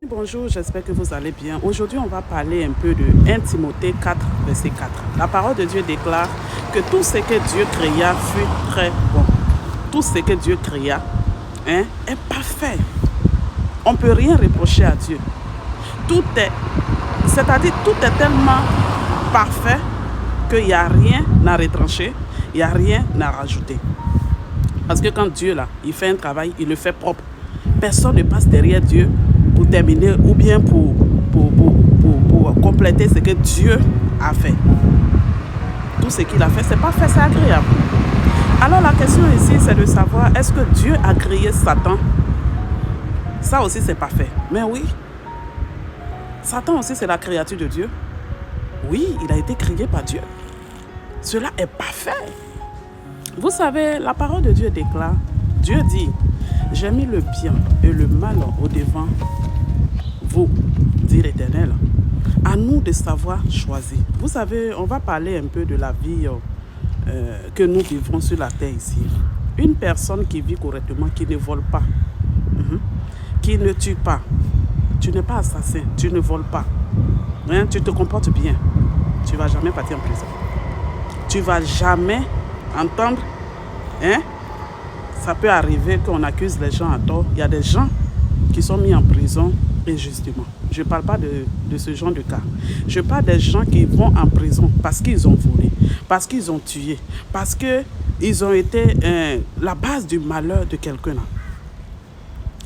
Bonjour, j'espère que vous allez bien. Aujourd'hui, on va parler un peu de 1 Timothée 4, verset 4. La parole de Dieu déclare que tout ce que Dieu créa fut très bon. Tout ce que Dieu créa est parfait. On ne peut rien reprocher à Dieu. C'est-à-dire tout est tellement parfait qu'il n'y a rien à retrancher, il n'y a rien à rajouter. Parce que quand Dieu, là, il fait un travail, il le fait propre. Personne ne passe derrière Dieu pour terminer ou bien pour compléter ce que Dieu a fait. Tout ce qu'il a fait, c'est parfait, c'est agréable. Alors la question ici, c'est de savoir, est-ce que Dieu a créé Satan? Ça aussi, c'est parfait. Mais oui, Satan aussi, c'est la créature de Dieu. Oui, il a été créé par Dieu. Cela est parfait. Vous savez, la parole de Dieu déclare, Dieu dit, j'ai mis le bien et le mal au devant vous, dit l'Éternel. À nous de savoir choisir. Vous savez, on va parler un peu de la vie que nous vivons sur la terre ici. Une personne qui vit correctement, qui ne vole pas, qui ne tue pas, tu n'es pas assassin, tu ne voles pas, tu te comportes bien, tu ne vas jamais partir en prison. Tu ne vas jamais entendre, ça peut arriver qu'on accuse les gens à tort. Il y a des gens qui sont mis en prison injustement. Je ne parle pas de ce genre de cas. Je parle des gens qui vont en prison parce qu'ils ont volé, parce qu'ils ont tué, parce qu'ils ont été la base du malheur de quelqu'un.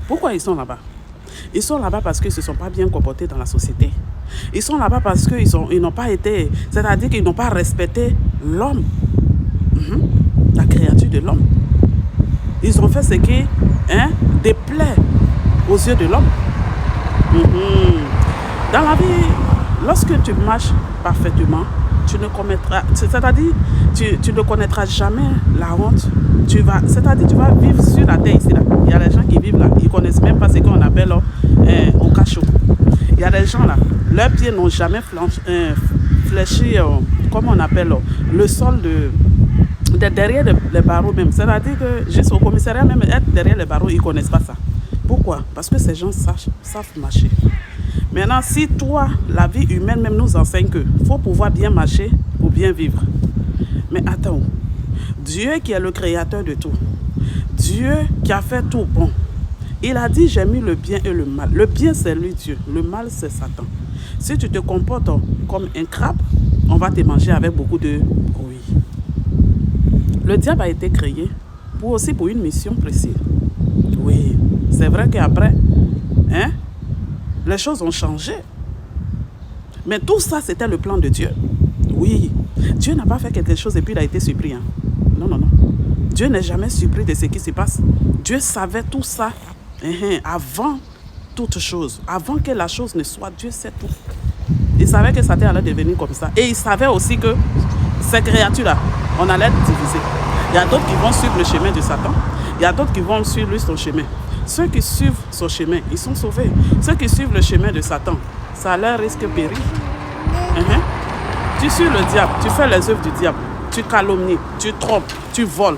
Pourquoi ils sont là-bas? Ils sont là-bas parce qu'ils ne se sont pas bien comportés dans la société. Ils sont là-bas parce qu'ils n'ont pas été, c'est-à-dire qu'ils n'ont pas respecté l'homme, la créature de l'homme. Ils ont fait ce qui déplaît aux yeux de l'homme. Dans la vie, lorsque tu marches parfaitement, tu ne commettras, c'est-à-dire tu ne connaîtras jamais la honte. C'est-à-dire tu vas vivre sur la terre ici. Là. Il y a des gens qui vivent là, ils ne connaissent même pas ce qu'on appelle au cachot. Il y a des gens là, leurs pieds n'ont jamais fléchi, comment on appelle, le sol derrière les barreaux même. C'est-à-dire que juste au commissariat même, être derrière les barreaux, ils ne connaissent pas ça. Pourquoi? Parce que ces gens savent marcher. Maintenant, si toi, la vie humaine même nous enseigne qu'il faut pouvoir bien marcher pour bien vivre. Mais attends, Dieu qui est le créateur de tout, Dieu qui a fait tout bon, il a dit j'ai mis le bien et le mal. Le bien c'est lui Dieu, le mal c'est Satan. Si tu te comportes comme un crabe, on va te manger avec beaucoup de bruit. Le diable a été créé aussi pour une mission précise. Oui, c'est vrai qu'après, les choses ont changé. Mais tout ça, c'était le plan de Dieu. Oui, Dieu n'a pas fait quelque chose et puis il a été surpris. Non, non, non. Dieu n'est jamais surpris de ce qui se passe. Dieu savait tout ça avant toute chose. Avant que la chose ne soit, Dieu sait tout. Il savait que Satan allait devenir comme ça. Et il savait aussi que ces créatures-là, on allait diviser. Il y a d'autres qui vont suivre le chemin de Satan. Il y a d'autres qui vont suivre lui son chemin. Ceux qui suivent son chemin, ils sont sauvés. Ceux qui suivent le chemin de Satan, ça leur risque périr. Tu suis le diable, tu fais les œuvres du diable. Tu calomnies, tu trompes, tu voles.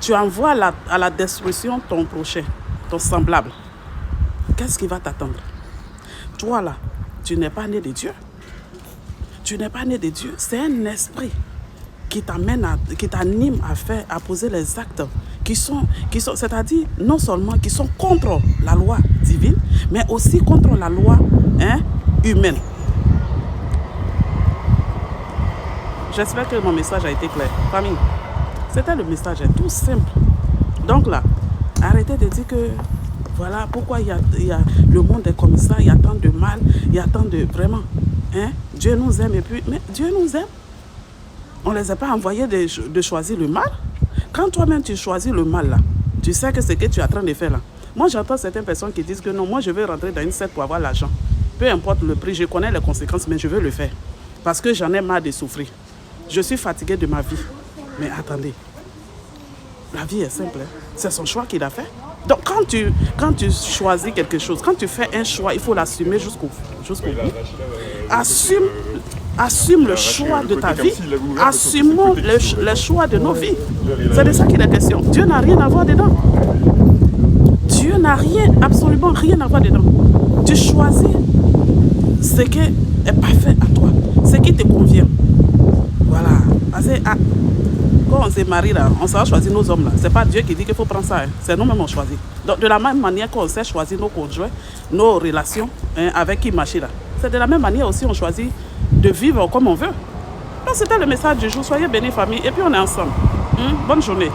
Tu envoies à la destruction ton prochain, ton semblable. Qu'est-ce qui va t'attendre? Toi là, tu n'es pas né de Dieu. Tu n'es pas né de Dieu. C'est un esprit qui t'anime à poser les actes qui sont, c'est-à-dire non seulement qui sont contre la loi divine, mais aussi contre la loi humaine. J'espère que mon message a été clair. Famille, c'était le message, tout simple. Donc là, arrêtez de dire que voilà pourquoi il y a le monde est comme ça, il y a tant de mal, il y a tant de vraiment. Dieu nous aime et puis, mais Dieu nous aime. On ne les a pas envoyés de choisir le mal. Quand toi-même tu choisis le mal là, tu sais que ce que tu es en train de faire là. Moi j'entends certaines personnes qui disent que non, moi je vais rentrer dans une secte pour avoir l'argent. Peu importe le prix, je connais les conséquences, mais je veux le faire. Parce que j'en ai marre de souffrir. Je suis fatigué de ma vie. Mais attendez, la vie est simple. C'est son choix qu'il a fait. Donc quand tu choisis quelque chose, quand tu fais un choix, il faut l'assumer jusqu'au bout. Assume le choix de ta vie. Assumons le choix de nos vies. C'est de ça qu'il est question. Dieu n'a rien à voir dedans. Dieu Dieu n'a rien, absolument rien à voir dedans. Tu choisis ce qui est parfait à toi, ce qui te convient. Voilà. Parce que quand on se marie là, on saura choisir nos hommes là. C'est pas Dieu qui dit qu'il faut prendre ça. Hein. C'est nous-mêmes on choisit. Donc de la même manière qu'on sait choisir nos conjoints, nos relations hein, avec qui marcher là. C'est de la même manière aussi on choisit de vivre comme on veut. Donc c'était le message du jour. Soyez bénis famille et puis on est ensemble. Bonne journée.